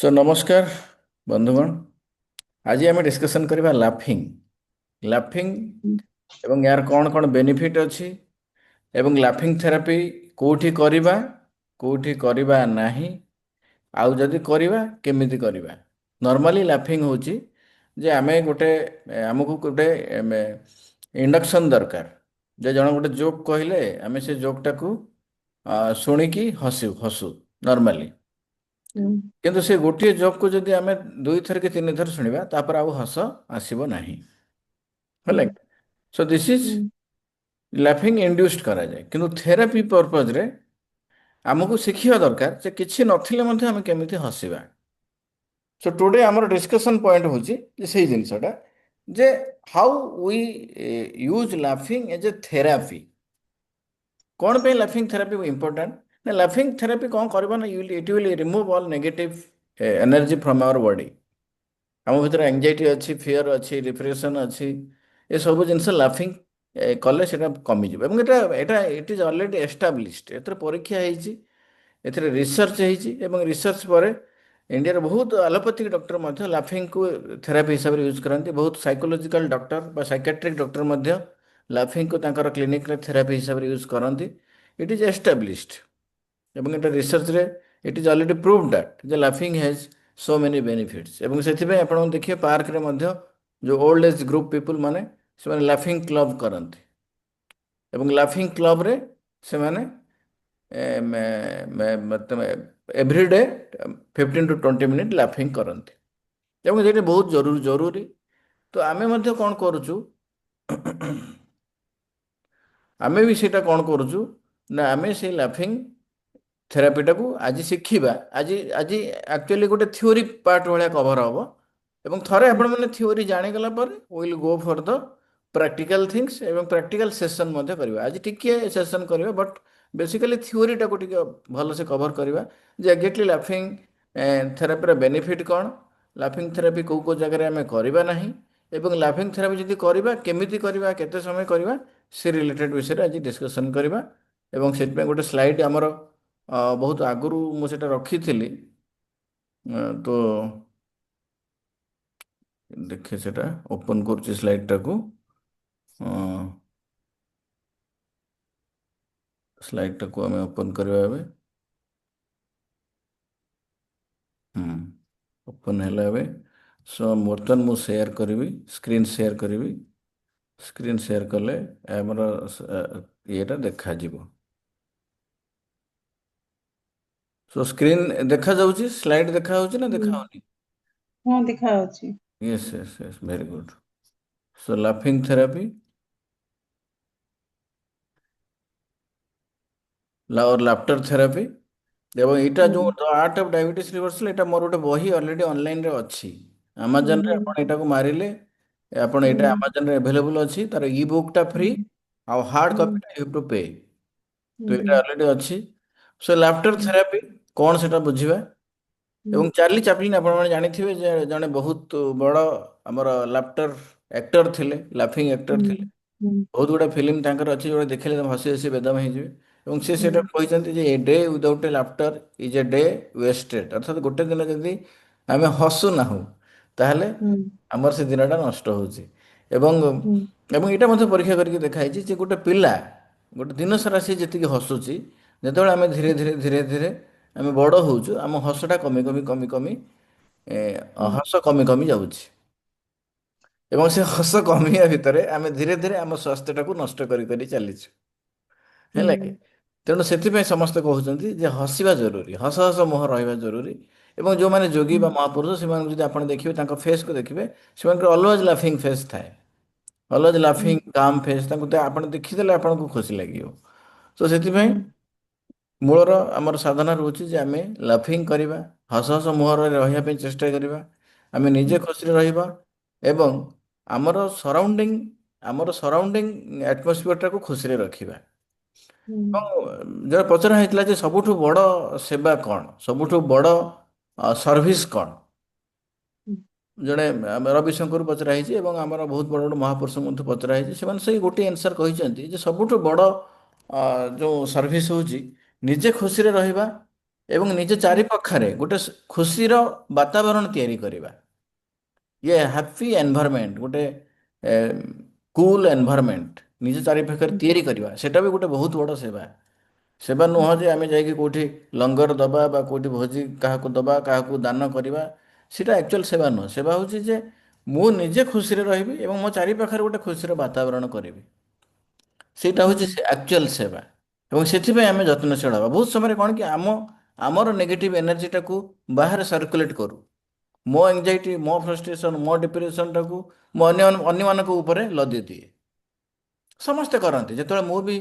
नमस्कार बंधुगण। आज आम डिस्कसन करवा लाफिंग लाफिंग एवं यार कौन कौन बेनिफिट अच्छी एवं लाफिंग थेरापी कोठी करवा कोठी करवा नहीं आउ जदि करवा केमिति करवा। नॉर्मली लाफिंग होची जे आमे गोटे आमको गोटे इंडक्शन दरकार जे जन गोटे जोक कहले आमे से जोक टाकू शुणिकी हसू हसू नॉर्मली। हम्म, କିନ୍ତୁ ସେ ଗୋଟିଏ ଜୋକକୁ ଯଦି ଆମେ ଦୁଇଥର କି ତିନି ଥର ଶୁଣିବା ତାପରେ ଆଉ ହସ ଆସିବ ନାହିଁ। ହେଲା hmm, so this is hmm, ଲାଫିଂ ଇଣ୍ଡ୍ୟୁସ୍ଡ କରାଯାଏ, କିନ୍ତୁ ଥେରାପି ପର୍ପଜରେ ଆମକୁ ଶିଖିବା ଦରକାର ଯେ କିଛି ନଥିଲେ ମଧ୍ୟ ଆମେ କେମିତି ହସିବା। ସୋ ଟୁଡେ ଆମର ଡିସ୍କସନ୍ ପଏଣ୍ଟ ହେଉଛି ଯେ ସେଇ ଜିନିଷଟା ଯେ ହାଉ ዊ ୟୁଜ୍ ଲାଫିଂ ଏଜ୍ ଏ ଥେରାପି। କ'ଣ ପାଇଁ ଲାଫିଂ ଥେରାପି ଇମ୍ପୋର୍ଟାଣ୍ଟ ନା ଲାଫିଂ ଥେରାପି କ'ଣ କରିବ ନା it will remove all negative energy from our body. ଆମ ଭିତରେ ଆଙ୍ଜାଇଟି ଅଛି, ଫିୟର ଅଛି, ଡିପ୍ରେସନ୍ ଅଛି, ଏସବୁ ଜିନିଷ ଲାଫିଂ କଲେ ସେଟା କମିଯିବ। ଏବଂ ଏଟା ଏଟା ଇଟ୍ ଇଜ୍ ଅଲରେଡି ଏଷ୍ଟାବ୍ଲିଶ୍ଡ। ଏଥିରେ ପରୀକ୍ଷା ହେଇଛି, ଏଥିରେ ରିସର୍ଚ୍ଚ ହେଇଛି ଏବଂ ରିସର୍ଚ୍ଚ ପରେ ଇଣ୍ଡିଆର ବହୁତ ଆଲୋପାଥିକ ଡକ୍ଟର ମଧ୍ୟ ଲାଫିଂକୁ ଥେରାପି ହିସାବରେ ୟୁଜ୍ କରନ୍ତି। ବହୁତ ସାଇକୋଲୋଜିକାଲ ଡକ୍ଟର ବା ସାଇକାଟ୍ରିକ୍ ଡକ୍ଟର ମଧ୍ୟ ଲାଫିଂକୁ ତାଙ୍କର କ୍ଲିନିକରେ ଥେରାପି ହିସାବରେ ୟୁଜ୍ କରନ୍ତି। ଇଟ୍ ଇଜ୍ ଏଷ୍ଟାବ୍ଲିଶ୍ଡ ଏବଂ ଏଟା ରିସର୍ଚ୍ଚରେ it is already prove that ଯେ ଲାଫିଂ ହ୍ୟାଜ୍ ସୋ ମେନି ବେନିଫିଟ୍ସ। ଏବଂ ସେଥିପାଇଁ ଆପଣ ଦେଖିବେ ପାର୍କରେ ମଧ୍ୟ ଯେଉଁ ଓଲ୍ଡ ଏଜ୍ ଗ୍ରୁପ୍ ପିପୁଲ୍ ମାନେ ସେମାନେ ଲାଫିଂ କ୍ଲବ୍ କରନ୍ତି ଏବଂ ଲାଫିଂ କ୍ଲବ୍ରେ ସେମାନେ ଏଭ୍ରିଡେ 15 to 20 ମିନିଟ୍ ଲାଫିଂ କରନ୍ତି ଏବଂ ସେଇଟା ବହୁତ ଜରୁରୀ। ତ ଆମେ ମଧ୍ୟ କ'ଣ କରୁଛୁ, ଆମେ ବି ସେଇଟା କ'ଣ କରୁଛୁ ନା ଆମେ ସେଇ ଲାଫିଂ ଥେରାପିଟାକୁ ଆଜି ଶିଖିବା। ଆଜି ଆଜି ଆକ୍ଚୁଆଲି ଗୋଟେ ଥିଓରି ପାର୍ଟ ଭଳିଆ କଭର ହବ ଏବଂ ଥରେ ଆପଣମାନେ ଥିଓରି ଜାଣିଗଲା ପରେ will go for the practical things ଏବଂ ପ୍ରାକ୍ଟିକାଲ ସେସନ୍ ମଧ୍ୟ କରିବା। ଆଜି ଟିକିଏ ସେସନ୍ କରିବା ବଟ୍ ବେସିକାଲି ଥିଓରିଟାକୁ ଟିକେ ଭଲସେ କଭର କରିବା ଯେ ଏକ୍ଜାକ୍ଟଲି ଲାଫିଂ ଥେରାପିର ବେନିଫିଟ୍ କ'ଣ, ଲାଫିଂ ଥେରାପି କେଉଁ କେଉଁ ଜାଗାରେ ଆମେ କରିବା ନାହିଁ ଏବଂ ଲାଫିଂ ଥେରାପି ଯଦି କରିବା କେମିତି କରିବା, କେତେ ସମୟ କରିବା, ସେ ରିଲେଟେଡ୍ ବିଷୟରେ ଆଜି ଡିସ୍କସନ୍ କରିବା। ଏବଂ ସେଥିପାଇଁ ଗୋଟେ ସ୍ଲାଇଡ୍ ଆମର ବହୁତ ଆଗରୁ ମୁଁ ସେଇଟା ରଖିଥିଲି, ତ ଦେଖେ ସେଟା ଓପନ୍ କରୁଛି ସ୍ଲାଇଡ୍ଟାକୁ। ସ୍ଲାଇଡ୍ଟାକୁ ଆମେ ଓପନ୍ କରିବା ଏବେ। ଓପନ୍ ହେଲା ଏବେ। ସୋ ବର୍ତ୍ତମାନ ମୁଁ ସେୟାର କରିବି, ସ୍କ୍ରିନ୍ ସେୟାର କରିବି। ସ୍କ୍ରିନ୍ ସେୟାର କଲେ ଆମର ଇଏଟା ଦେଖାଯିବ। ସୋ ସ୍କ୍ରିନ୍ ଦେଖାଯାଉଛି, ସ୍ଲାଇଡ୍ ଦେଖାଯାଉଛି ନା ଦେଖାଯାଉନି? हाँ दिखा अछि। Yes, yes, yes, very good. So laughing therapy और लाफ्टर थेरापी ଏବଂ ଏଇଟା ଯେଉଁ हम्म, ଆର୍ଟ ଅଫ୍ ଡାଇବେଟିସ୍ ରିଭର୍ସାଲ, ଏଇଟା ମୋର ଗୋଟେ ବହି ଅଲରେଡ଼ି ଅନଲାଇନରେ ଅଛି। ଆମାଜନରେ हम्म, ଆପଣ ଏଇଟାକୁ ମାରିଲେ ଆପଣ ଏଇଟା हम्म, ଆମାଜନରେ ଆଭେଲେବୁଲ୍ ଅଛି। ତାର ଇ ବୁକ୍ଟା ଫ୍ରି हम्म, ଆଉ ହାର୍ଡ हम्म, କପିଟା ୟୁ ଟୁ ପେ। ତ ଏଇଟା हम्म, ଅଲରେଡ଼ି ଅଛି। ସୋ ଲାଫ୍ଟର ଥେରାପି କ'ଣ ସେଟା ବୁଝିବା। ଏବଂ हम्म, ଚାର୍ଲି ଚାପ୍ଲିନ୍ ଆପଣମାନେ ଜାଣିଥିବେ ଯେ ଜଣେ ବହୁତ ବଡ଼ ଆମର ଲାଫ୍ଟର ଆକ୍ଟର ଥିଲେ, ଲାଫିଂ ଆକ୍ଟର ଥିଲେ। हम्म, ବହୁତ ଗୁଡ଼ା ଫିଲ୍ମ ତାଙ୍କର ଅଛି ଯେଉଁଟା ଦେଖିଲେ ତମେ ହସି ହସି ବେଦମ ହେଇଯିବେ। ଏବଂ ସେ ସେଇଟା हम्म, କହିଛନ୍ତି ଯେ a day without a laughter is a day wasted. ଅର୍ଥାତ୍ ଗୋଟେ ଦିନ ଯଦି ଆମେ ହସୁ ନାହୁଁ ତାହେଲେ हम्म, ଆମର ସେ ଦିନଟା ନଷ୍ଟ ହେଉଛି। ଏବଂ हम्म, ଏବଂ ଏଇଟା ମଧ୍ୟ ପରୀକ୍ଷା କରିକି ଦେଖାହେଇଛି ଯେ ଗୋଟେ ପିଲା ଗୋଟେ ଦିନ ସାରା ସେ ଯେତିକି ହସୁଛି, ଯେତେବେଳେ ଆମେ ଧୀରେ ଧୀରେ ଧୀରେ ଧୀରେ ଆମେ ବଡ଼ ହେଉଛୁ, ଆମ ହସଟା କମି କମି କମି କମି हम्म, ହସ କମି କମି ଯାଉଛି ଏବଂ ସେ ହସ କମିବା ଭିତରେ ଆମେ ଧୀରେ ଧୀରେ ଆମ ସ୍ୱାସ୍ଥ୍ୟଟାକୁ ନଷ୍ଟ କରି କରି ଚାଲିଛୁ। ହେଲା କି? हम्म, ତେଣୁ ସେଥିପାଇଁ ସମସ୍ତେ କହୁଛନ୍ତି ଯେ ହସିବା ଜରୁରୀ, ହସ ହସ ମୁହଁ ରହିବା ଜରୁରୀ। ଏବଂ ଯେଉଁମାନେ ଯୋଗୀ ବା ମହାପୁରୁଷ ସେମାନଙ୍କୁ ଯଦି ଆପଣ ଦେଖିବେ, ତାଙ୍କ ଫେସ୍କୁ ଦେଖିବେ, ସେମାନଙ୍କର ଅଲୱେଜ୍ ଲାଫିଂ ଫେସ୍ ଥାଏ। ଅଲୱେଜ୍ ଲାଫିଂ କାମ୍ ଫେସ୍, ତାଙ୍କୁ ଆପଣ ଦେଖିଦେଲେ ଆପଣଙ୍କୁ ଖୁସି ଲାଗିବ। ତ ସେଥିପାଇଁ ମୂଳର ଆମର ସାଧନା ରହୁଛି ଯେ ଆମେ ଲାଫିଂ କରିବା, ହସ ହସ ମୁହଁରେ ରହିବା ପାଇଁ ଚେଷ୍ଟା କରିବା, ଆମେ ନିଜେ ଖୁସିରେ ରହିବା ଏବଂ ଆମର ସରାଉଣ୍ଡିଂ ଆଟମସ୍ଫିୟରଟାକୁ ଖୁସିରେ ରଖିବା। ଏବଂ ଯେତେବେଳେ ପଚରା ହେଇଥିଲା ଯେ ସବୁଠୁ ବଡ଼ ସେବା କ'ଣ, ସବୁଠୁ ବଡ଼ ସର୍ଭିସ୍ କ'ଣ, ଜଣେ ରବିଶଙ୍କର ପଚରା ହେଇଛି ଏବଂ ଆମର ବହୁତ ବଡ଼ ବଡ଼ ମହାପୁରୁଷ ମଧ୍ୟ ପଚରା ହେଇଛି। ସେମାନେ ସେଇ ଗୋଟିଏ ଆନ୍ସର କହିଛନ୍ତି ଯେ ସବୁଠୁ ବଡ଼ ଯେଉଁ ସର୍ଭିସ୍ ହେଉଛି ନିଜେ ଖୁସିରେ ରହିବା ଏବଂ ନିଜ ଚାରି ପାଖରେ ଗୋଟେ ଖୁସିର ବାତାବରଣ ତିଆରି କରିବା। ଇଏ ହ୍ୟାପି ଏନଭାରମେଣ୍ଟ, ଗୋଟେ କୁଲ ଏନଭାରମେଣ୍ଟ ନିଜ ଚାରି ପାଖରେ ତିଆରି କରିବା, ସେଟା ବି ଗୋଟେ ବହୁତ ବଡ଼ ସେବା। ସେବା ନୁହଁ ଯେ ଆମେ ଯାଇକି କେଉଁଠି ଲଙ୍ଗର ଦବା ବା କେଉଁଠି ଭୋଜି କାହାକୁ ଦବା, କାହାକୁ ଦାନ କରିବା, ସେଇଟା ଆକ୍ଚୁଆଲ ସେବା ନୁହଁ। ସେବା ହେଉଛି ଯେ ମୁଁ ନିଜେ ଖୁସିରେ ରହିବି ଏବଂ ମୋ ଚାରି ପାଖରେ ଗୋଟେ ଖୁସିର ବାତାବରଣ କରିବି। ସେଇଟା ହେଉଛି ଆକ୍ଚୁଆଲ ସେବା। ଏବଂ ସେଥିପାଇଁ ଆମେ ଯତ୍ନଶୀଳ ହେବା। ବହୁତ ସମୟରେ କ'ଣ କି ଆମର ନେଗେଟିଭ ଏନର୍ଜିଟାକୁ ବାହାରେ ସର୍କୁଲେଟ୍ କରୁ। ମୋ ଏଙ୍ଗଜାଇଟି, ମୋ ଫ୍ରଷ୍ଟ୍ରେସନ, ମୋ ଡିପ୍ରେସନଟାକୁ ମୁଁ ଅନ୍ୟମାନଙ୍କ ଉପରେ ଲଦି ଦିଏ। ସମସ୍ତେ କରନ୍ତି। ଯେତେବେଳେ ମୁଁ ବି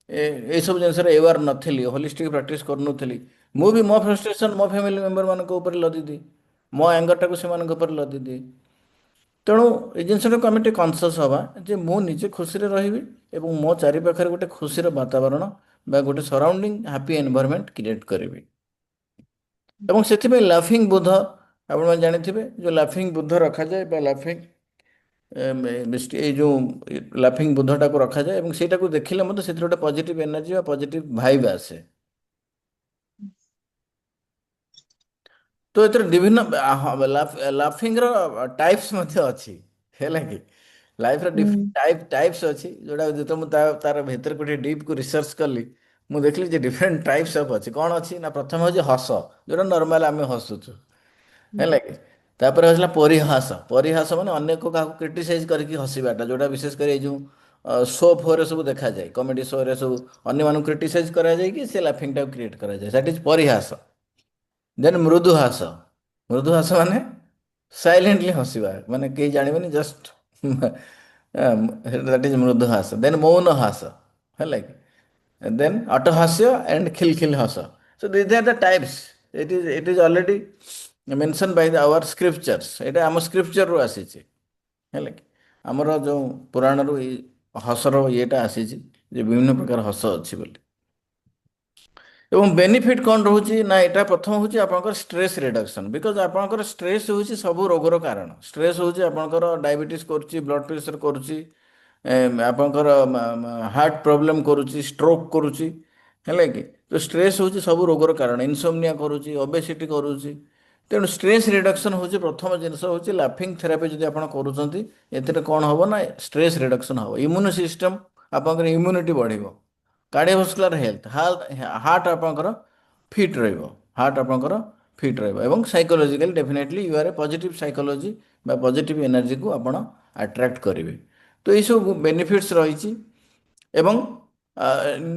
ଏଇସବୁ ଜିନିଷରେ ଏୱାର ନଥିଲି, ହୋଲିଷ୍ଟିକ୍ ପ୍ରାକ୍ଟିସ୍ କରୁନଥିଲି, ମୁଁ ବି ମୋ ଫ୍ରଷ୍ଟ୍ରେସନ ମୋ ଫ୍ୟାମିଲି ମେମ୍ବରମାନଙ୍କ ଉପରେ ଲଦିଦିଏ। ମୋ ଆଙ୍ଗରଟାକୁ ସେମାନଙ୍କ ଉପରେ ଲଦିଦିଏ। ତେଣୁ ଏ ଜିନିଷଟାକୁ ଆମେ ଟିକେ କନସିୟସ୍ ହେବା ଯେ ମୁଁ ନିଜେ ଖୁସିରେ ରହିବି ଏବଂ ମୋ ଚାରି ପାଖରେ ଗୋଟେ ଖୁସିର ବାତାବରଣ ବା ଗୋଟେ ସରାଉଣ୍ଡିଂ ହାପି ଏନଭାରମେଣ୍ଟ କ୍ରିଏଟ୍ କରିବି। ଏବଂ ସେଥିପାଇଁ ଲାଫିଂ ବୁଦ୍ଧ, ଆପଣମାନେ ଜାଣିଥିବେ, ଯେଉଁ ଲାଫିଂ ବୁଦ୍ଧ ରଖାଯାଏ ବା ଲାଫିଂ ଏଇ ଯେଉଁ ଲାଫିଂ ବୁଦ୍ଧଟାକୁ ରଖାଯାଏ ଏବଂ ସେଇଟାକୁ ଦେଖିଲେ ମଧ୍ୟ ସେଥିରେ ଗୋଟେ ପଜିଟିଭ ଏନର୍ଜି ବା ପଜିଟିଭ ଭାଇବ୍ ଆସେ। ତ ଏଥିରେ ବିଭିନ୍ନ ଲାଫିଂର ଟାଇପ୍ସ ମଧ୍ୟ ଅଛି, ହେଲା କି? ଲାଇଫ୍ର ଡିଫରେଣ୍ଟ ଟାଇପ୍ସ ଅଛି, ଯୋଉଟା ଯେତେବେଳେ ମୁଁ ତାର ଭିତରକୁ ଟିକେ ଡିପ୍କୁ ରିସର୍ଚ୍ଚ କଲି, ମୁଁ ଦେଖିଲି ଯେ ଡିଫରେଣ୍ଟ ଟାଇପ୍ସ ଅଫ୍ ଅଛି। କ'ଣ ଅଛି ନା, ପ୍ରଥମେ ହେଉଛି ହସ, ଯୋଉଟା ନର୍ମାଲ ଆମେ ହସୁଛୁ, ହେଲା କି? ତାପରେ ଆସିଲା ପରିହାସ। ପରିହାସ ମାନେ ଅନ୍ୟକୁ କାହାକୁ କ୍ରିଟିସାଇଜ କରିକି ହସିବାଟା, ଯୋଉଟା ବିଶେଷ କରି ଏଇ ଯେଉଁ ଶୋ ଫୋରେ ସବୁ ଦେଖାଯାଏ, କମେଡି ଶୋରେ ସବୁ ଅନ୍ୟମାନଙ୍କୁ କ୍ରିଟିସାଇଜ କରାଯାଇକି ସେ ଲାଫିଂଟାକୁ କ୍ରିଏଟ୍ କରାଯାଏ, ଦ୍ୟାଟ୍ ଇଜ ପରିହାସ। ଦେନ୍ ମୃଦୁହାସ। ମୃଦୁହାସ ମାନେ ସାଇଲେଣ୍ଟଲି ହସିବା, ମାନେ କେହି ଜାଣିବେନି, ଜଷ୍ଟ ଦ୍ୟାଟ୍ ଇଜ ମୃଦୁହାସ। ଦେନ୍ ମୌନ ହାସ, ହେଲା କି? ଦେନ୍ ଅଟ୍ଟହାସ୍ୟ ଆଣ୍ଡ ଖିଲଖିଲ ହସ। So these are the types. It is already mentioned by our scriptures. ଏଇଟା ଆମ ସ୍କ୍ରିପ୍ଚରରୁ ଆସିଛି, ହେଲା କି? ଆମର ଯେଉଁ ପୁରାଣରୁ ଏଇ ହସର ଇଏଟା ଆସିଛି ଯେ ବିଭିନ୍ନ ପ୍ରକାର ହସ ଅଛି ବୋଲି। ଏବଂ ବେନିଫିଟ୍ କ'ଣ ରହୁଛି ନା, ଏଇଟା ପ୍ରଥମ ହେଉଛି ଆପଣଙ୍କର ଷ୍ଟ୍ରେସ୍ ରିଡକ୍ସନ୍। ବିକଜ ଆପଣଙ୍କର ଷ୍ଟ୍ରେସ୍ ହେଉଛି ସବୁ ରୋଗର କାରଣ। ଷ୍ଟ୍ରେସ୍ ହେଉଛି ଆପଣଙ୍କର ଡାଇବେଟିସ୍ କରୁଛି, ବ୍ଲଡ଼ ପ୍ରେସର କରୁଛି, ଆପଣଙ୍କର ହାର୍ଟ ପ୍ରୋବ୍ଲେମ୍ କରୁଛି, ଷ୍ଟ୍ରୋକ୍ କରୁଛି, ହେଲା କି? ତ ଷ୍ଟ୍ରେସ୍ ହେଉଛି ସବୁ ରୋଗର କାରଣ। ଇନସୋମନିଆ କରୁଛି, ଓବେସିଟି କରୁଛି। ତେଣୁ ଷ୍ଟ୍ରେସ୍ ରିଡକ୍ସନ୍ ହେଉଛି ପ୍ରଥମ ଜିନିଷ। ହେଉଛି ଲାଫିଂ ଥେରାପି ଯଦି ଆପଣ କରୁଛନ୍ତି, ଏଥିରେ କ'ଣ ହେବ ନା, ଷ୍ଟ୍ରେସ୍ ରିଡକ୍ସନ୍ ହେବ। ଇମ୍ୟୁନ୍ ସିଷ୍ଟମ୍, ଆପଣଙ୍କର ଇମ୍ୟୁନିଟି ବଢ଼ିବ। କାର୍ଡ଼ିଓଭାସ୍କୁଲାର ହେଲ୍ଥ, ହାର୍ଟ ଆପଣଙ୍କର ଫିଟ୍ ରହିବ। ହାର୍ଟ ଆପଣଙ୍କର ଫିଟ୍ ରହିବ ଏବଂ psychologically definitely you are a positive psychology ବା ପଜିଟିଭ୍ ଏନର୍ଜିକୁ ଆପଣ ଆଟ୍ରାକ୍ଟ କରିବେ। ତ ଏଇସବୁ ବେନିଫିଟ୍ସ ରହିଛି। ଏବଂ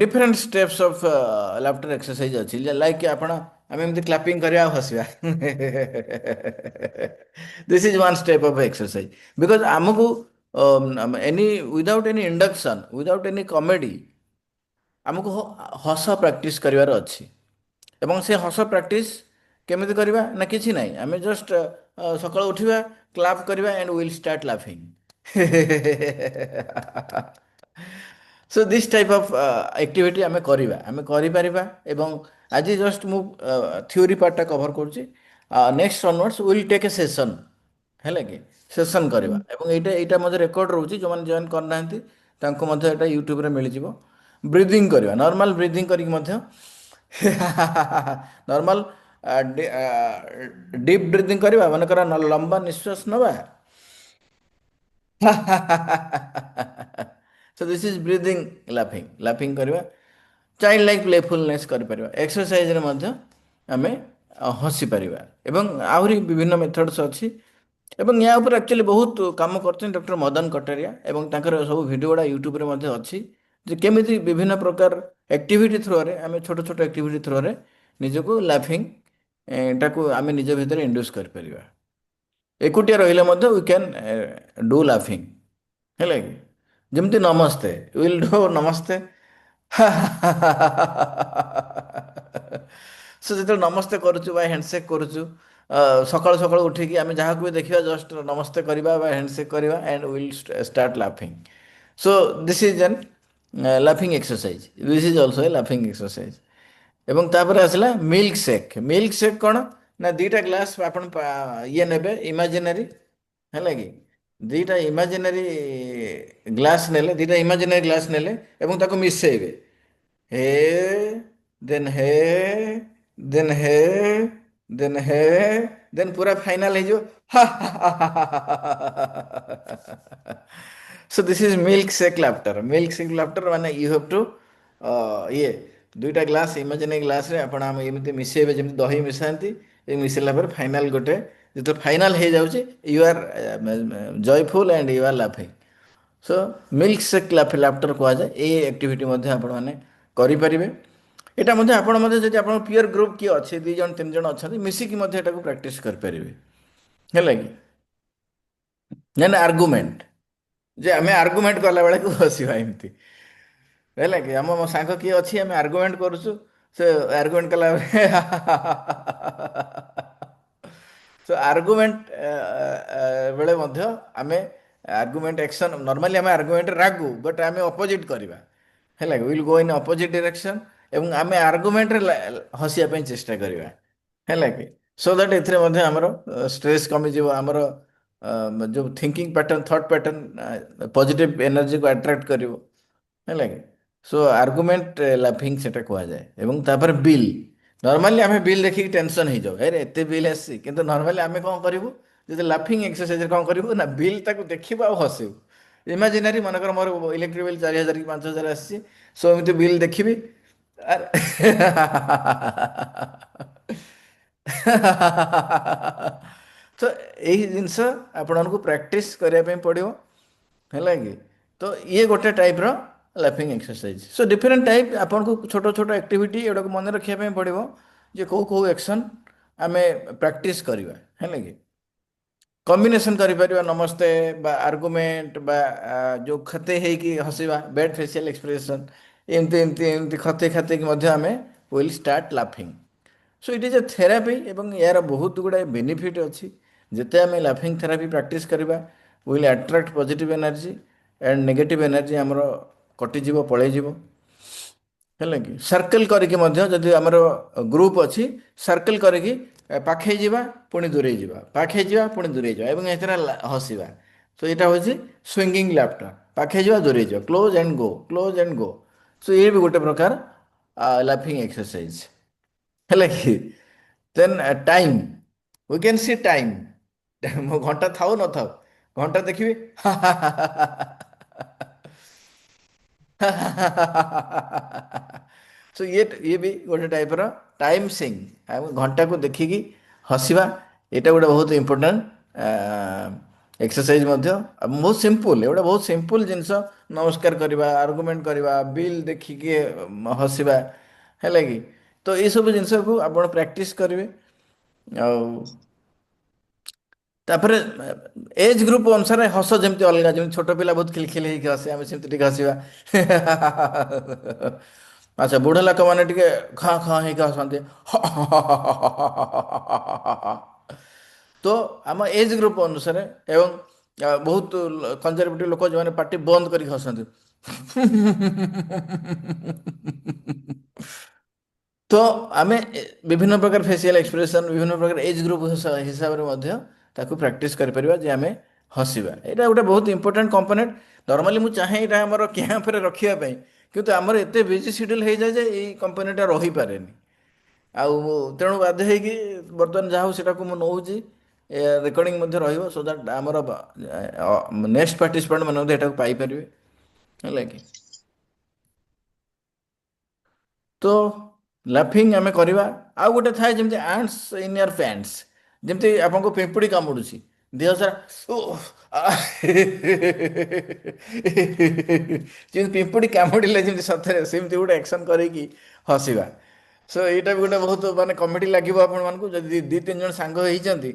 different steps of laughter exercise ଅଛି, ଲାଇକ୍ ଆମେ ଏମିତି କ୍ଲାପିଂ କରିବା ଆଉ ହସିବା। This is one step of exercise. Because ଆମକୁ any without any induction, without any comedy, ଆମକୁ ହସ ପ୍ରାକ୍ଟିସ୍ କରିବାର ଅଛି। ଏବଂ ସେ ହସ ପ୍ରାକ୍ଟିସ୍ କେମିତି କରିବା ନା, କିଛି ନାହିଁ, ଆମେ ଜଷ୍ଟ ସକାଳୁ ଉଠିବା, କ୍ଲାପ୍ କରିବା ଆଣ୍ଡ ୱିଲ୍ ଷ୍ଟାର୍ଟ ଲାଫିଂ। So this type of activity ଆମେ କରିବା, ଆମେ କରିପାରିବା। ଏବଂ ଆଜି ଜଷ୍ଟ ମୁଁ ଥିଓରି ପାର୍ଟଟା କଭର୍ କରୁଛି। Next onwards will take a session, ହେଲା କି? ସେସନ୍ କରିବା। ଏବଂ ଏଇଟା ମଧ୍ୟ ରେକର୍ଡ ରହୁଛି, ଯେଉଁମାନେ ଜଏନ୍ କରିନାହାନ୍ତି ତାଙ୍କୁ ମଧ୍ୟ ଏଇଟା ୟୁଟ୍ୟୁବରେ ମିଳିଯିବ। ବ୍ରିଦିଂ କରିବା, ନର୍ମାଲ ବ୍ରିଦିଂ କରିକି ମଧ୍ୟ ନର୍ମାଲ ଡିପ୍ ବ୍ରିଦିଂ କରିବା, ମନେକର ଲମ୍ବା ନିଶ୍ୱାସ ନେବା। So this is breathing, laughing କରିବା। ଚାଇଲ୍ଡ ଲାଇକ୍ ପ୍ଲେଫୁଲନେସ୍ କରିପାରିବା। ଏକ୍ସରସାଇଜରେ ମଧ୍ୟ ଆମେ ହସିପାରିବା। ଏବଂ ଆହୁରି ବିଭିନ୍ନ ମେଥଡ଼୍ସ ଅଛି। ଏବଂ ୟା ଉପରେ ଆକ୍ଚୁଆଲି ବହୁତ କାମ କରୁଛନ୍ତି ଡକ୍ଟର ମଦନ କଟାରିଆ, ଏବଂ ତାଙ୍କର ସବୁ ଭିଡ଼ିଓ ଗୁଡ଼ା ୟୁଟ୍ୟୁବରେ ମଧ୍ୟ ଅଛି ଯେ କେମିତି ବିଭିନ୍ନ ପ୍ରକାର ଆକ୍ଟିଭିଟି ଥ୍ରୋରେ, ଆମେ ଛୋଟ ଛୋଟ ଆକ୍ଟିଭିଟି ଥ୍ରୋରେ ନିଜକୁ ଲାଫିଂ ଟାକୁ ଆମେ ନିଜ ଭିତରେ ଇଣ୍ଡ୍ୟୁସ୍ କରିପାରିବା। ଏକୁଟିଆ ରହିଲେ ମଧ୍ୟ ୱି କ୍ୟାନ୍ ଡୁ ଲାଫିଂ, ହେଲା କି? ଯେମିତି ନମସ୍ତେ, ୱିଲ୍ ଡୁ ନମସ୍ତେ। ସो ଯେତେବେଳେ ନମସ୍ତେ କରୁଛୁ ବା ହ୍ୟାଣ୍ଡସେକ୍ କରୁଛୁ, ସକାଳୁ ସକାଳୁ ଉଠିକି ଆମେ ଯାହାକୁ ବି ଦେଖିବା ଜଷ୍ଟ ନମସ୍ତେ କରିବା ବା ହ୍ୟାଣ୍ଡସେକ୍ କରିବା ଆଣ୍ଡ ୱିଲ୍ ଷ୍ଟାର୍ଟ ଲାଫିଂ। ସୋ ଦିସ୍ ଇଜ୍ ଆନ୍ ଲାଫିଂ exercise. This is also a ଲାଫିଂ ଏକ୍ସରସାଇଜ। ଏବଂ ତାପରେ ଆସିଲା ମିଲ୍କ ସେକ୍। ମିଲ୍କ ସେକ୍ କ'ଣ ନା, ଦୁଇଟା ଗ୍ଲାସ୍ ଆପଣ ଇଏ ନେବେ ଇମାଜିନାରୀ, ହେଲା କି? ଦୁଇଟା ଇମାଜିନାରୀ ଗ୍ଲାସ୍ ନେଲେ, ଦୁଇଟା ଇମାଜିନାରୀ ଗ୍ଲାସ୍ ନେଲେ ଏବଂ ତାକୁ ମିଶାଇବେ। ହେ, ଦେନ୍ ହେ, ଦେନ୍ ହେ ଦେନ୍ ହେ ଦେନ୍ ପୁରା ଫାଇନାଲ ହେଇଯିବ ha ha ha ha ha ha। So this is milkshake laughter। milkshake laughter ମାନେ you have to ଇଏ ଦୁଇଟା ଗ୍ଲାସ୍ ଇମାଜିନ୍ ଗ୍ଲାସ୍ରେ ଆପଣ ଆମେ ଏମିତି ମିଶାଇବେ ଯେମିତି ଦହି ମିଶାନ୍ତି। ଏ ମିଶାଇଲା ପରେ ଫାଇନାଲ ଗୋଟେ ଯେତେବେଳେ ଫାଇନାଲ ହେଇଯାଉଛି you are joyful and you are ଲାଫିଂ। ସୋ ମିଲ୍କଶେକ୍ ଲାଫ୍ଟର କୁହାଯାଏ। ଏଇ ଆକ୍ଟିଭିଟି ମଧ୍ୟ ଆପଣମାନେ କରିପାରିବେ। ଏଇଟା ମଧ୍ୟ ଆପଣ ମଧ୍ୟ ଯଦି ଆପଣଙ୍କ ପିୟର ଗ୍ରୁପ୍ କିଏ ଅଛି 2 ଜଣ 3 ଜଣ ଅଛନ୍ତି ମିଶିକି ମଧ୍ୟ ଏଟାକୁ ପ୍ରାକ୍ଟିସ୍ କରିପାରିବେ। ହେଲା କି ଦେନ୍ ଆର୍ଗୁମେଣ୍ଟ ଯେ ଆମେ ଆର୍ଗୁମେଣ୍ଟ କଲା ବେଳକୁ ହସିବା ଏମିତି ହେଲା କି ଆମ ମୋ ସାଙ୍ଗ କିଏ ଅଛି ଆମେ ଆର୍ଗୁମେଣ୍ଟ କରୁଛୁ ସେ ଆର୍ଗୁମେଣ୍ଟ କଲାବେଳେ ସୋ ଆର୍ଗୁମେଣ୍ଟ ବେଳେ ମଧ୍ୟ ଆମେ ଆର୍ଗୁମେଣ୍ଟ ଏକ୍ସନ୍ ନର୍ମାଲି ଆମେ ଆର୍ଗୁମେଣ୍ଟରେ ରାଗୁ ବଟ୍ ଆମେ ଅପୋଜିଟ୍ କରିବା ହେଲା କି will go in opposite direction ଏବଂ ଆମେ ଆର୍ଗୁମେଣ୍ଟରେ ହସିବା ପାଇଁ ଚେଷ୍ଟା କରିବା ହେଲା କି ସୋ ଦ୍ୟାଟ୍ ଏଥିରେ ମଧ୍ୟ ଆମର ଷ୍ଟ୍ରେସ୍ କମିଯିବ ଆମର ଯେଉଁ thinking pattern thought pattern positive ଏନର୍ଜିକୁ ଆଟ୍ରାକ୍ଟ କରିବ ହେଲା କି ସୋ ଆର୍ଗୁମେଣ୍ଟ ଲାଫିଂ ସେଟା କୁହାଯାଏ ଏବଂ ତାପରେ ବିଲ୍ ନର୍ମାଲି ଆମେ ବିଲ୍ ଦେଖିକି ଟେନସନ୍ ହେଇଯାଉ ଆରେ ଏତେ ବିଲ୍ ଆସିଛି କିନ୍ତୁ ନର୍ମାଲି ଆମେ କ'ଣ କରିବୁ ଯଦି ଲାଫିଂ ଏକ୍ସରସାଇଜରେ କ'ଣ କରିବୁ ନା ବିଲ୍ ତାକୁ ଦେଖିବୁ ଆଉ ହସିବୁ ଇମାଜିନାରୀ ମନେକର ମୋର ଇଲେକ୍ଟ୍ରିକ୍ ବିଲ୍ 4,000 କି 5,000 ଆସିଛି ସୋ ଏମିତି ବିଲ୍ ଦେଖିବି ଆରେ ତ ଏଇ ଜିନିଷ ଆପଣଙ୍କୁ ପ୍ରାକ୍ଟିସ୍ କରିବା ପାଇଁ ପଡ଼ିବ ହେଲା କି ତ ଇଏ ଗୋଟେ ଟାଇପ୍ର ଲାଫିଂ ଏକ୍ସରସାଇଜ ସୋ ଡିଫରେଣ୍ଟ ଟାଇପ୍ ଆପଣଙ୍କୁ ଛୋଟ ଛୋଟ ଆକ୍ଟିଭିଟି ଏଗୁଡ଼ାକୁ ମନେ ରଖିବା ପାଇଁ ପଡ଼ିବ ଯେ କେଉଁ କେଉଁ ଆକ୍ସନ୍ ଆମେ ପ୍ରାକ୍ଟିସ୍ କରିବା ହେଲା କି କମ୍ବିନେସନ୍ କରିପାରିବା ନମସ୍ତେ ବା ଆର୍ଗୁମେଣ୍ଟ ବା ଯେଉଁ ଖତେ ହେଇକି ହସିବା ବ୍ୟାଡ୍ ଫେସିଆଲ୍ ଏକ୍ସପ୍ରେସନ୍ ଏମିତି ଏମିତି ଏମିତି ଖତେ ଖାତେକି ମଧ୍ୟ ଆମେ ୱିଲ୍ ଷ୍ଟାର୍ଟ ଲାଫିଂ so it is a therapy ଏବଂ ଏହାର ବହୁତ ଗୁଡ଼ାଏ ବେନିଫିଟ୍ ଅଛି ଯେତେ ଆମେ ଲାଫିଂ ଥେରାପି ପ୍ରାକ୍ଟିସ୍ କରିବା will attract positive energy and negative energy ଆମର କଟିଯିବ ପଳେଇଯିବ ହେଲା କି ସର୍କଲ୍ କରିକି ମଧ୍ୟ ଯଦି ଆମର ଗ୍ରୁପ୍ ଅଛି ସର୍କଲ୍ କରିକି ପାଖେଇ ଯିବା ପୁଣି ଦୂରେଇ ଯିବା ପାଖେଇ ଯିବା ପୁଣି ଦୂରେଇ ଯିବା ଏବଂ ଏଥିରେ ହସିବା ତ ଏଇଟା ହେଉଛି ସ୍ୱିଙ୍ଗିଂ ଲାଫ୍ଟର ପାଖେଇ ଯିବା ଦୂରେଇ ଯିବା କ୍ଲୋଜ୍ ଆଣ୍ଡ ଗୋ ସୋ ଇଏ ବି ଗୋଟେ ପ୍ରକାର ଲାଫିଂ ଏକ୍ସରସାଇଜ ହେଲା କି then time we can see time ମୋ ଘଣ୍ଟା ଥାଉ ନଥାଉ ଘଣ୍ଟା ଦେଖିବି ସୋ ଇଏ ବି ଗୋଟେ ଟାଇପ୍ର ଟାଇମ୍ ସିଙ୍ଗ ଆମେ ଘଣ୍ଟାକୁ ଦେଖିକି ହସିବା ଏଇଟା ଗୋଟେ ବହୁତ ଇମ୍ପୋର୍ଟାଣ୍ଟ ଏକ୍ସରସାଇଜ ମଧ୍ୟ ବହୁତ ସିମ୍ପୁଲ ଏଗୁଡ଼ା ବହୁତ ସିମ୍ପୁଲ ଜିନିଷ ନମସ୍କାର କରିବା ଆର୍ଗୁମେଣ୍ଟ କରିବା ବିଲ୍ ଦେଖିକି ହସିବା ହେଲା କି ତ ଏଇସବୁ ଜିନିଷକୁ ଆପଣ ପ୍ରାକ୍ଟିସ୍ କରିବେ ଆଉ ତାପରେ ଏଜ୍ ଗ୍ରୁପ୍ ଅନୁସାରେ ହସ ଯେମିତି ଅଲଗା ଯେମିତି ଛୋଟ ପିଲା ବହୁତ ଖିଲଖିଲ ହେଇକି ହସେ ଆମେ ସେମିତି ଟିକେ ହସିବା ଆଚ୍ଛା ବୁଢ଼ା ଲୋକମାନେ ଟିକେ ଖାଁ ଖାଁ ହେଇକି ହସନ୍ତି ତ ଆମ ଏଜ୍ ଗ୍ରୁପ୍ ଅନୁସାରେ ଏବଂ ବହୁତ କନଜରଭେଟିଭ୍ ଲୋକ ଯେଉଁମାନେ ପାଟି ବନ୍ଦ କରିକି ହସନ୍ତି ତ ଆମେ ବିଭିନ୍ନ ପ୍ରକାର ଫେସିଆଲ ଏକ୍ସପ୍ରେସନ୍ ବିଭିନ୍ନ ପ୍ରକାର ଏଜ୍ ଗ୍ରୁପ୍ ହିସାବରେ ମଧ୍ୟ ତାକୁ ପ୍ରାକ୍ଟିସ୍ କରିପାରିବା ଯେ ଆମେ ହସିବା ଏଇଟା ଗୋଟେ ବହୁତ ଇମ୍ପୋର୍ଟାଣ୍ଟ କମ୍ପୋନେଣ୍ଟ ନର୍ମାଲି ମୁଁ ଚାହେଁ ଏଇଟା ଆମର କ୍ୟାମ୍ପରେ ରଖିବା ପାଇଁ କିନ୍ତୁ ଆମର ଏତେ ବିଜି ସିଡ୍ୟୁଲ୍ ହେଇଯାଏ ଯେ ଏଇ କମ୍ପୋନେଣ୍ଟଟା ରହିପାରେନି ଆଉ ତେଣୁ ବାଧ୍ୟ ହେଇକି ବର୍ତ୍ତମାନ ଯାହା ହଉ ସେଟାକୁ ମୁଁ ନେଉଛି ରେକର୍ଡ଼ିଂ ମଧ୍ୟ ରହିବ ସୋ ଦ୍ୟାଟ୍ ଆମର ନେକ୍ସଟ ପାର୍ଟିସିପାଣ୍ଟ ମାନେ ମଧ୍ୟ ଏଟାକୁ ପାଇପାରିବେ ହେଲା କି ତ ଲାଫିଂ ଆମେ କରିବା ଆଉ ଗୋଟେ ଥାଏ ଯେମିତି ଆଣ୍ଟସ୍ ଇନ୍ ୟର୍ ପ୍ୟାଣ୍ଟସ୍ ଯେମିତି ଆପଣଙ୍କୁ ପିମ୍ପୁଡ଼ି କାମୁଡ଼ୁଛି ଦେହ ସାରା ଯେମିତି ପିମ୍ପୁଡ଼ି କାମୁଡ଼ିଲେ ଯେମିତି ସତରେ ସେମିତି ଗୋଟେ ଆକ୍ସନ୍ କରିକି ହସିବା ସୋ ଏଇଟା ବି ଗୋଟେ ବହୁତ ମାନେ କମେଡି ଲାଗିବ ଆପଣମାନଙ୍କୁ ଯଦି 2-3 ଜଣ ସାଙ୍ଗ ହେଇଛନ୍ତି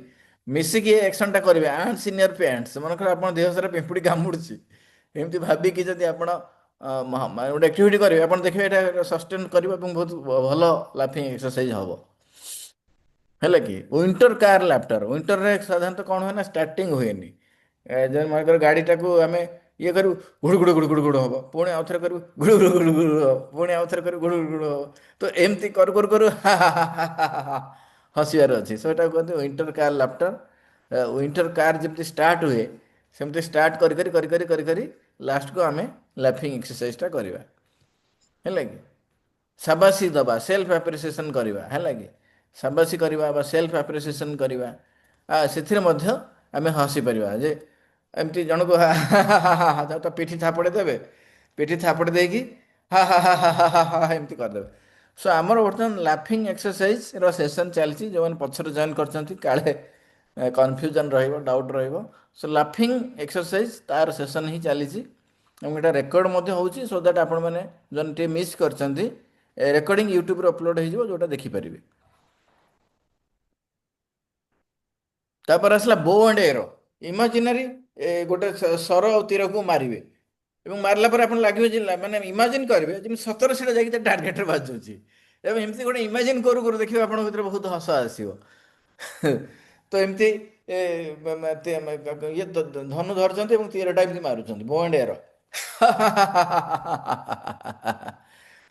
ମିଶିକି ଏ ଆକ୍ସନ୍ଟା କରିବେ ଆଣ୍ଟସ୍ ଇନ୍ ୟର୍ ପ୍ୟାଣ୍ଟସ୍ ମନେକର ଆପଣ ଦେହ ସାରା ପିମ୍ପୁଡ଼ି କାମୁଡ଼ୁଛି ଏମିତି ଭାବିକି ଯଦି ଆପଣ ଗୋଟେ ଆକ୍ଟିଭିଟି କରିବେ ଆପଣ ଦେଖିବେ ଏଇଟା ସଷ୍ଟେନ୍ କରିବ ଏବଂ ବହୁତ ଭଲ ଲାଫିଂ ଏକ୍ସରସାଇଜ ହେବ ହେଲା କି ୱିଣ୍ଟର କାର୍ ଲାଫ୍ଟର ୱିଣ୍ଟରରେ ସାଧାରଣତଃ କ'ଣ ହୁଏ ନା ଷ୍ଟାର୍ଟିଂ ହୁଏନି ଯେମିତି ମନେକର ଗାଡ଼ିଟାକୁ ଆମେ ଇଏ କରିବୁ ଘୁଡ଼ୁ ଘୁଡ଼ୁ ଘୁଡ଼ୁ ଘୁଡ଼ୁ ଘୁଡ଼ୁ ହେବ ପୁଣି ଆଉଥରେ କରିବୁ ଘୁଡ଼ୁ ଘୁଡ଼ୁ ଘୁଡ଼ୁ ଘୁଡ଼ୁ ହେବ ପୁଣି ଆଉଥରେ କରିବୁ ଘୁଡ଼ୁ ଘୁଡ଼ୁ ଘୁଡ଼ୁ ହେବ ତ ଏମିତି କରୁ କରୁ କରୁ ହସିବାର ଅଛି ସେଇଟା କୁହନ୍ତି winter car laughter winter car ଯେମିତି ଷ୍ଟାର୍ଟ ହୁଏ ସେମିତି ଷ୍ଟାର୍ଟ କରି କରି କରି କରି କରି କରି ଲାଷ୍ଟକୁ ଆମେ ଲାଫିଂ ଏକ୍ସରସାଇଜଟା କରିବା ହେଲା କି ସାବାସୀ ଦେବା, ସେଲ୍ଫ ଆପ୍ରିସିଏସନ୍ କରିବା, ହେଲା କି ସାବାସୀ କରିବା ବା ସେଲ୍ଫ ଆପ୍ରିସିଏସନ୍ କରିବା, ସେଥିରେ ମଧ୍ୟ ଆମେ ହସିପାରିବା ଯେ ଏମିତି ଜଣକୁ ହା ହା ହା ହା ହା ହା ତ ପିଠି ଥାପଡ଼େଇ ଦେବେ, ପିଠି ଥାପଡ଼େଇ ଦେଇକି ହା ହା ହା ହା ହା ହା ହା ଏମିତି କରିଦେବେ। ସୋ ଆମର ବର୍ତ୍ତମାନ ଲାଫିଂ ଏକ୍ସରସାଇଜ୍ର ସେସନ୍ ଚାଲିଛି, ଯେଉଁମାନେ ପଛରେ ଜଏନ୍ କରିଛନ୍ତି କାଳେ କନଫ୍ୟୁଜନ୍ ରହିବ, ଡାଉଟ୍ ରହିବ। ସୋ ଲାଫିଂ ଏକ୍ସରସାଇଜ୍ ତାର ସେସନ୍ ହିଁ ଚାଲିଛି ଏବଂ ଏଇଟା ରେକର୍ଡ଼ ମଧ୍ୟ ହେଉଛି, ସୋ ଦ୍ୟାଟ୍ ଆପଣମାନେ ଯଦି ଟିକେ ମିସ୍ କରିଛନ୍ତି ରେକର୍ଡ଼ିଂ ୟୁଟ୍ୟୁବରେ ଅପଲୋଡ଼ ହେଇଯିବ, ଯେଉଁଟା ଦେଖିପାରିବେ। ତାପରେ ଆସିଲା ବୋ ଆଣ୍ଡ ଏରୋ, ଇମାଜିନାରୀ ଗୋଟେ ସର ଆଉ ତୀରକୁ ମାରିବେ ଏବଂ ମାରିଲା ପରେ ଆପଣ ଲାଗିବ ଯେ ମାନେ ଇମାଜିନ୍ କରିବେ ଯେମିତି ସତରେ ସେଇଟା ଯାଇକି ତା ଟାର୍ଗେଟରେ ବାଜୁଛି ଏବଂ ଏମିତି ଗୋଟେ ଇମାଜିନ୍ କରୁ କରୁ ଦେଖିବେ ଆପଣଙ୍କ ଭିତରେ ବହୁତ ହସ ଆସିବ। ତ ଏମିତି ଇଏ ଧନୁ ଧରିଛନ୍ତି ଏବଂ ତୀରଟା ଏମିତି ମାରୁଛନ୍ତି, ବୋ ଆଣ୍ଡ ଏରୋ।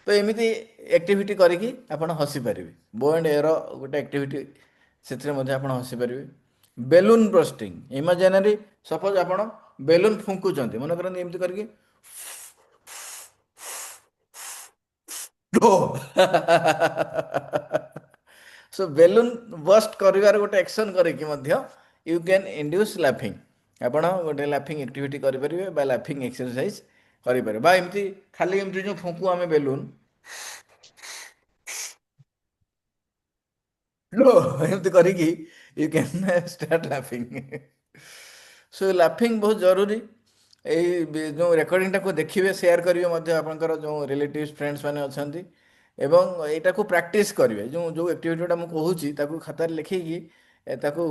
ତ ଏମିତି ଆକ୍ଟିଭିଟି କରିକି ଆପଣ ହସିପାରିବେ। ବୋ ଆଣ୍ଡ ଏରୋ ଗୋଟେ ଆକ୍ଟିଭିଟି, ସେଥିରେ ମଧ୍ୟ ଆପଣ ହସିପାରିବେ। ବେଲୁନ୍ ବ୍ରଷ୍ଟିଂ, ଇମାଜିନାରୀ ସପୋଜ ଆପଣ ବେଲୁନ୍ ଫୁଙ୍କୁଛନ୍ତି, ମନେ କରନ୍ତୁ ଏମିତି କରିକି ସୋ ବେଲୁନ୍ ବଷ୍ଟ କରିବାର ଗୋଟେ ଆକ୍ସନ୍ କରିକି ମଧ୍ୟ ୟୁ କ୍ୟାନ୍ ଇଣ୍ଡ୍ୟୁସ୍ ଲାଫିଂ। ଆପଣ ଗୋଟେ ଲାଫିଂ ଆକ୍ଟିଭିଟି କରିପାରିବେ ବା ଲାଫିଂ ଏକ୍ସରସାଇଜ୍ କରିପାରିବେ, ବା ଏମିତି ଖାଲି ଏମିତି ଯେଉଁ ଫୁଙ୍କୁ ଆମେ ବେଲୁନ୍ ଏମିତି କରିକି ୟୁ କ୍ୟାନ୍ ଷ୍ଟାର୍ଟ ଲାଫିଂ। ସୋ ଲାଫିଂ ବହୁତ ଜରୁରୀ। ଏଇ ଯେଉଁ ରେକର୍ଡ଼ିଂଟାକୁ ଦେଖିବେ, ସେୟାର କରିବେ ମଧ୍ୟ ଆପଣଙ୍କର ଯେଉଁ ରିଲେଟିଭ୍ସ ଫ୍ରେଣ୍ଡସ୍ ମାନେ ଅଛନ୍ତି ଏବଂ ଏଇଟାକୁ ପ୍ରାକ୍ଟିସ୍ କରିବେ। ଯେଉଁ ଯେଉଁ ଆକ୍ଟିଭିଟିଟା ମୁଁ କହୁଛି ତାକୁ ଖାତାରେ ଲେଖିକି ତାକୁ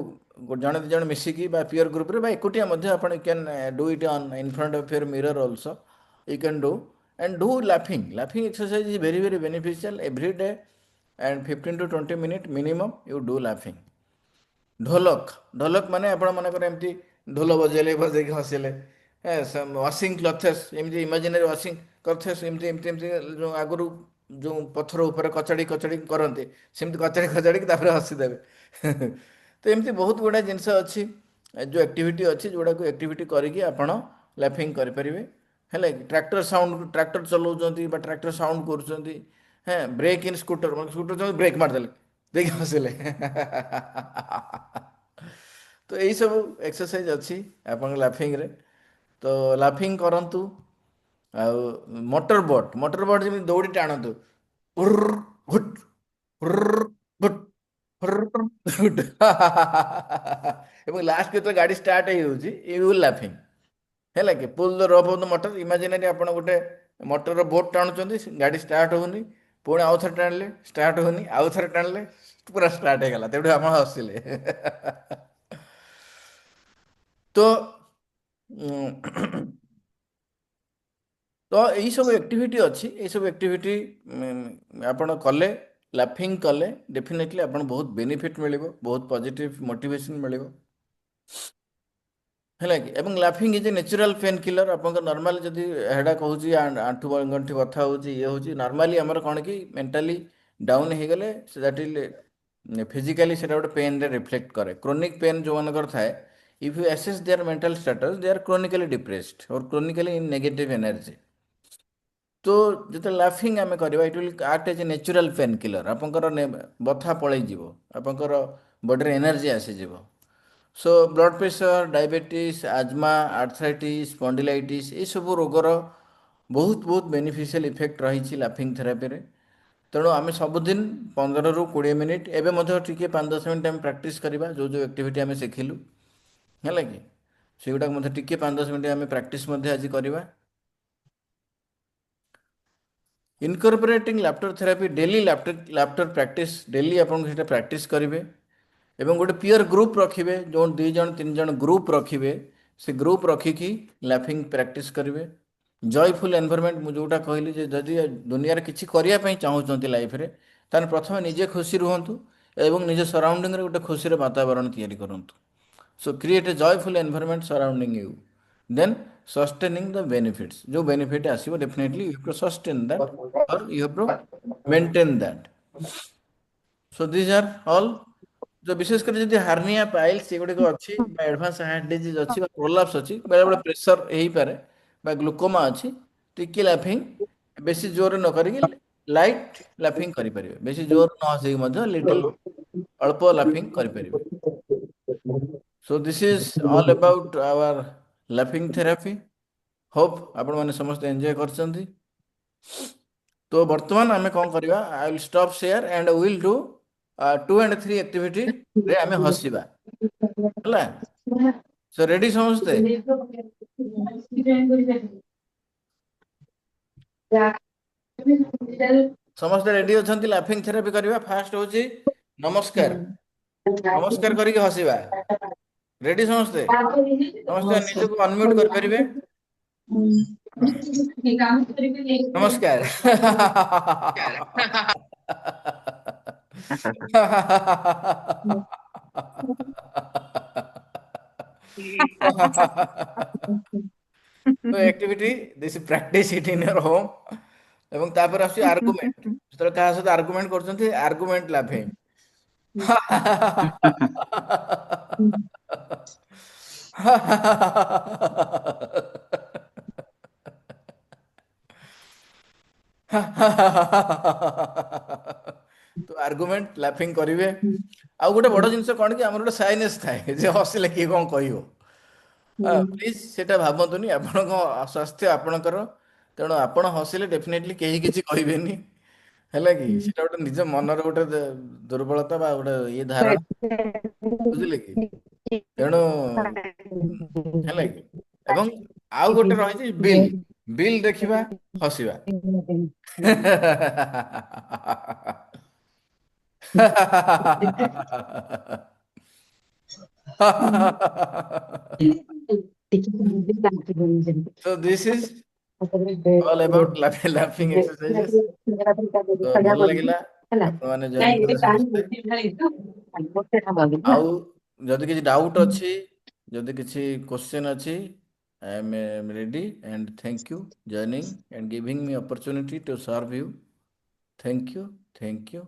ଜଣେ ଦୁଇ ଜଣ ମିଶିକି ବା ପିଅର ଗ୍ରୁପରେ ବା ଏକୁଟିଆ ମଧ୍ୟ ଆପଣ you can do it on in front of your mirror also, you can do and do ଲାଫିଂ। ଲାଫିଂ exercise is very very beneficial every day and 15 to 20 minutes minimum you do laughing. ଢୋଲକ, ଢୋଲକ ମାନେ ଆପଣ ମନେକର ଏମିତି ଢୋଲ ବଜେଇଲେ ବଜେଇକି ହସିଲେ, ୱାସିଂ କ୍ଲଥେସ୍, ଏମିତି ଇମାଜିନାରୀ ୱାସିଂ କ୍ଲଥେସ୍, ଏମିତି ଏମିତି ଏମିତି ଯେଉଁ ଆଗରୁ ଯେଉଁ ପଥର ଉପରେ କଚାଡ଼ି କଚାଡ଼ି କରନ୍ତି, ସେମିତି କଚାଡ଼ି କଚାଡ଼ିକି ତାପରେ ହସିଦେବେ। ତ ଏମିତି ବହୁତ ଗୁଡ଼ାଏ ଜିନିଷ ଅଛି, ଯେଉଁ ଆକ୍ଟିଭିଟି ଅଛି, ଯେଉଁଟାକୁ ଆକ୍ଟିଭିଟି କରିକି ଆପଣ ଲାଫିଂ କରିପାରିବେ, ହେଲା କି ଟ୍ରାକ୍ଟର ସାଉଣ୍ଡ, ଟ୍ରାକ୍ଟର ଚଲାଉଛନ୍ତି ବା ଟ୍ରାକ୍ଟର ସାଉଣ୍ଡ କରୁଛନ୍ତି, হ্যাঁ ব্রেক ইন স্কুଟର, ମାନେ ସ୍କୁଟର ଚଲାଉଛନ୍ତି ବ୍ରେକ୍ ମାରିଦେଲେ ଦେଇକି ହସିଲେ। ତ ଏଇସବୁ ଏକ୍ସରସାଇଜ୍ ଅଛି ଆପଣଙ୍କ ଲାଫିଂରେ, ତ ଲାଫିଂ କରନ୍ତୁ। ଆଉ ମଟର ବୋଟ୍ ଯେମିତି ଦୌଡ଼ି ଟାଣନ୍ତୁ, ହୁର୍ର ହୁଟ୍ ହୁର୍ର ହୁଟ୍ ହୁର୍ର ହୁଟ୍। ଏବଂ ଲାଷ୍ଟ ଯେତେବେଳେ ଗାଡ଼ି ଷ୍ଟାର୍ଟ ହେଇଯାଉଛି ୟୁ ୱିଲ୍ ଲାଫିଂ, ହେଲା କି pool the rope of the motor. Imaginary ଆପଣ ଗୋଟେ ମଟରର ବୋଟ୍ ଟାଣୁଛନ୍ତି, ଗାଡ଼ି ଷ୍ଟାର୍ଟ ହେଉନି, ପୁଣି ଆଉ ଥରେ ଟାଣିଲେ ଷ୍ଟାର୍ଟ ହେଉନି, ଆଉ ଥରେ ଟାଣିଲେ ପୁରା ଷ୍ଟାର୍ଟ ହେଇଗଲା, ତେଣୁ ଆପଣ ହସିଲେ। ତ ତ ଏଇସବୁ ଆକ୍ଟିଭିଟି ଅଛି, ଏଇସବୁ ଆକ୍ଟିଭିଟି ଆପଣ କଲେ, ଲାଫିଂ କଲେ ଡେଫିନେଟଲି ଆପଣ ବହୁତ ବେନିଫିଟ୍ ମିଳିବ, ବହୁତ ପଜିଟିଭ୍ ମୋଟିଭେସନ୍ ମିଳିବ, ହେଲା କି। ଏବଂ ଲାଫିଂ is a natural pain killer. ଆପଣଙ୍କ ନର୍ମାଲି ଯଦି ହେଡ଼ାକ୍ ହେଉଛି, ଆଣ୍ଠୁ ଗଣ୍ଠି ବଥା ହେଉଛି, ଇଏ ହେଉଛି, ନର୍ମାଲି ଆମର କ'ଣ କି ମେଣ୍ଟାଲି ଡାଉନ୍ ହେଇଗଲେ ସେଟା ଫିଜିକାଲି ସେଟା ଗୋଟେ ପେନ୍ରେ ରିଫ୍ଲେକ୍ଟ କରେ। କ୍ରୋନିକ୍ ପେନ୍ ଯେଉଁମାନଙ୍କର ଥାଏ, if you assess their mental status, they are chronically depressed or chronically in negative energy. ତ ଯେତେବେଳେ ଲାଫିଂ ଆମେ କରିବା, it will act as a natural pain killer. ଆପଣଙ୍କର ବଥା ପଳେଇଯିବ, ଆପଣଙ୍କର ବଡ଼ିରେ ଏନର୍ଜି ଆସିଯିବ। So blood pressure, diabetes, asthma, arthritis, spondylitis, ଏସବୁ ରୋଗର ବହୁତ ବହୁତ ବେନିଫିସିଆଲ୍ ଇଫେକ୍ଟ ରହିଛି ଲାଫିଂ ଥେରାପିରେ। ତେଣୁ ଆମେ ସବୁଦିନ 15ରୁ 20 ମିନିଟ୍, ଏବେ ମଧ୍ୟ ଟିକେ 5-10 ମିନିଟ୍ ଆମେ ପ୍ରାକ୍ଟିସ୍ କରିବା ଯେଉଁ ଯେଉଁ ଆକ୍ଟିଭିଟି ଆମେ ଶିଖିଲୁ, ହେଲା କି ସେଗୁଡ଼ାକ ମଧ୍ୟ ଟିକେ 5-10 ମିନିଟ୍ ଆମେ ପ୍ରାକ୍ଟିସ୍ ମଧ୍ୟ ଆଜି କରିବା। Incorporating laughter therapy, daily laughter practice, daily ଆପଣଙ୍କୁ ସେଇଟା ପ୍ରାକ୍ଟିସ୍ କରିବେ ଏବଂ ଗୋଟେ ପିଅର ଗ୍ରୁପ୍ ରଖିବେ, ଯେଉଁ 2 ଜଣ 3 ଜଣ ଗ୍ରୁପ୍ ରଖିବେ, ସେ ଗ୍ରୁପ୍ ରଖିକି ଲାଫିଂ ପ୍ରାକ୍ଟିସ୍ କରିବେ। ଜୟଫୁଲ୍ ଏନଭାରମେଣ୍ଟ, ମୁଁ ଯେଉଁଟା କହିଲି ଯେ ଯଦି ଦୁନିଆରେ କିଛି କରିବା ପାଇଁ ଚାହୁଁଛନ୍ତି ଲାଇଫରେ, ତାହେଲେ ପ୍ରଥମେ ନିଜେ ଖୁସି ରୁହନ୍ତୁ ଏବଂ ନିଜ ସରାଉଣ୍ଡିଂରେ ଗୋଟେ ଖୁସିର ବାତାବରଣ ତିଆରି କରନ୍ତୁ। So create a joyful environment surrounding you, then sustaining the benefits. ଯେଉଁ ବେନିଫିଟ୍ ଆସିବ definitely you have to sustain that or you have to maintain that. So these are all. ତ ବିଶେଷ କରି ଯଦି ହାର୍ନିଆ, ପାଇଲ୍ସ ଏଗୁଡ଼ିକ ଅଛି ବା ଆଡଭାନ୍ସ ହାର୍ଟ ଡିଜିଜ୍ ଅଛି ବା ପ୍ରୋଲାପ୍ସ ଅଛି, ବେଳେବେଳେ ପ୍ରେସର ହେଇପାରେ ବା ଗ୍ଲୁକୋମା ଅଛି, ଟିକେ ଲାଫିଂ ବେଶୀ ଜୋରରେ ନ କରିକି ଲାଇଟ୍ ଲାଫିଂ କରିପାରିବେ, ବେଶୀ ଜୋର ନ ହସିକି ମଧ୍ୟ ଲିଟିଲ ଅଳ୍ପ ଲାଫିଂ କରିପାରିବେ। So this is all about our ଲାଫିଂ ଥେରାପି। ହୋପ୍ ଆପଣମାନେ ସମସ୍ତେ ଏନ୍ଜୟ କରିଛନ୍ତି। ତ ବର୍ତ୍ତମାନ ଆମେ କ'ଣ କରିବା, I will stop share and will do 2 and 3 ଆକ୍ଟିଭିଟିରେ ଆମେ ହସିବା, ହେଲା? ସୋ ରେଡି ସମସ୍ତେ? ସମସ୍ତେ ରେଡି ଅଛନ୍ତି ଲାଫିଂ ଥେରାପି କରିବା? ଫାଷ୍ଟ ହଉଛି ନମସ୍କାର। ନମସ୍କାର କରିକି ହସିବା। ରେଡି ସମସ୍ତେ? ସମସ୍ତେ ନିଜକୁ ଅନମ୍ୟୁଟ କରିପାରିବେ? ନମସ୍କାର। So activity, this practice it in your home. ଏବଂ ତାପରେ ଆସୁଛି ଆର୍ଗୁମେଣ୍ଟ। ଯେତେବେଳେ କାହା ସହିତ ଆର୍ଗୁମେଣ୍ଟ କରୁଛନ୍ତି, ଆର୍ଗୁମେଣ୍ଟ ଲାଫିଂ। ତ ଆର୍ଗୁମେଣ୍ଟ ଲାଫିଂ କରିବେ। ଆଉ ଗୋଟେ ବଡ ଜିନିଷ କ'ଣ କି, ଆମର ଗୋଟେ ସାଇନେସ୍ ଥାଏ ଯେ ହସିଲେ କିଏ କ'ଣ କହିବ। ପ୍ଲିଜ ସେଟା ଭାବନ୍ତୁନି, ଆପଣଙ୍କ ସ୍ୱାସ୍ଥ୍ୟ ଆପଣଙ୍କର, ତେଣୁ ଆପଣ ହସିଲେ ଡେଫିନେଟଲି କେହି କିଛି କହିବେନି, ହେଲା କି? ସେଟା ଗୋଟେ ନିଜ ମନର ଗୋଟେ ଦୁର୍ବଳତା ବା ଗୋଟେ ଇଏ ଧାରଣା, ବୁଝିଲେ କି? ତେଣୁ ହେଲା କି? ଏବଂ ଆଉ ଗୋଟେ ରହିଛି ବିଲ୍। ବିଲ୍ ଦେଖିବା, ହସିବା। So this is all about laughing exercises. ତ ଭଲ ଲାଗିଲା ଆପଣମାନେ ଜଏନ୍ କଲେ ସମସ୍ତେ। ଆଉ ଯଦି କିଛି ଡାଉଟ୍ ଅଛି, ଯଦି କିଛି କ୍ୱେଶ୍ଚନ୍ ଅଛି, I am ready and thank you joining and giving me opportunity to serve you. Thank you. Thank you.